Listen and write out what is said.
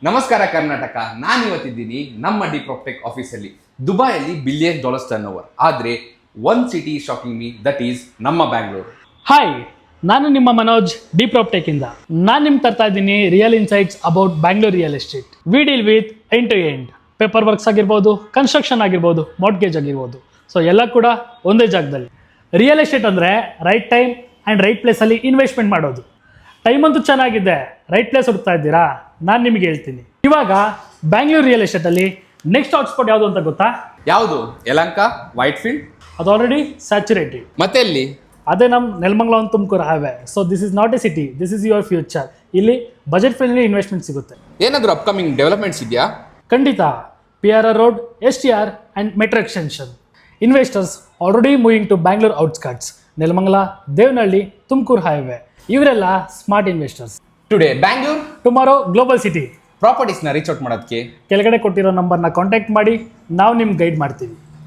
ನಮಸ್ಕಾರ ಕರ್ನಾಟಕ. ನಾನು ಇವತ್ತಿದ್ದೀನಿ ನಮ್ಮ ಡಿಪ್ರಾಪ್ಟೆಕ್ ಆಫೀಸಲ್ಲಿ. ದುಬೈಯಲ್ಲಿ $1 billion ಟರ್ನ್ ಓವರ್. ಆದರೆ one city shocking me, that is ನಮ್ಮ ಬ್ಯಾಂಗ್ಳೂರು. ಹಾಯ್, ನಾನು ನಿಮ್ಮ ಮನೋಜ್ ಡಿಪ್ರಾಪ್ಟೆಕ್ ಇಂದ. ನಾನು ನಿಮ್ಗೆ ತರ್ತಾ ಇದ್ದೀನಿ real insights about Bangalore real estate. We deal with end to end paper works ಆಗಿರ್ಬೋದು, ಕನ್ಸ್ಟ್ರಕ್ಷನ್ ಆಗಿರ್ಬೋದು, ಮಾರ್ಟ್ಗೇಜ್ ಆಗಿರ್ಬೋದು. ಸೊ ಎಲ್ಲ ಕೂಡ ಒಂದೇ ಜಾಗದಲ್ಲಿ. ರಿಯಲ್ ಎಸ್ಟೇಟ್ ಅಂದರೆ ರೈಟ್ ಟೈಮ್ ಆ್ಯಂಡ್ ರೈಟ್ ಪ್ಲೇಸಲ್ಲಿ ಇನ್ವೆಸ್ಟ್ಮೆಂಟ್ ಮಾಡೋದು. ಟೈಮ್ ಅಂತೂ ಚೆನ್ನಾಗಿದೆ, ರೈಟ್ ಪ್ಲೇಸ್ ಹುಡುಕ್ತಾ ಇದ್ದೀರಾ? ನಾನು ನಿಮಗೆ ಹೇಳ್ತೀನಿ. ಇವಾಗ ಬ್ಯಾಂಗ್ಳೂರ್ ರಿಯಲ್ ಎಸ್ಟೇಟಲ್ಲಿ ನೆಕ್ಸ್ಟ್ ಹಾಟ್ಸ್ಪಾಟ್ ಯಾವುದು ಅಂತ ಗೊತ್ತಾ? ಯಾವುದು? ಯಲಹಂಕ, ವೈಟ್ ಫೀಲ್ಡ್, ಅದು ಆಲ್ರೆಡಿ ಸ್ಯಾಚುರೇಟೆಡ್. ಮತ್ತೆ ಎಲ್ಲಿ? ಅದೇ ನಮ್ಮ Nelamangala Tumakuru highway. So this is not a city, this is your future. ಇಲ್ಲಿ ಬಜೆಟ್ ಫ್ರೆಂಡ್ಲಿ ಇನ್ವೆಸ್ಟ್ಮೆಂಟ್ ಸಿಗುತ್ತೆ. ಏನಾದರೂ ಅಪ್ಕಮಿಂಗ್ ಡೆವಲಪ್ಮೆಂಟ್ಸ್ ಇದೆಯಾ? ಖಂಡಿತ. PRR road, STR and metro extension. Investors already moving to Bangalore outskirts, Nelamangala, Devanahalli, Tumakuru highway. ಇವರೆಲ್ಲ smart investors. Today Bangalore, tomorrow global city. ಪ್ರಾಪರ್ಟೀಸ್ನ reach out ಮಾಡೋದಕ್ಕೆ ಕೆಳಗಡೆ ಕೊಟ್ಟಿರೋ ನಂಬರ್ನ ಕಾಂಟ್ಯಾಕ್ಟ್ ಮಾಡಿ, ನಾವು ನಿಮ್ಗೆ ಗೈಡ್ ಮಾಡ್ತೀವಿ.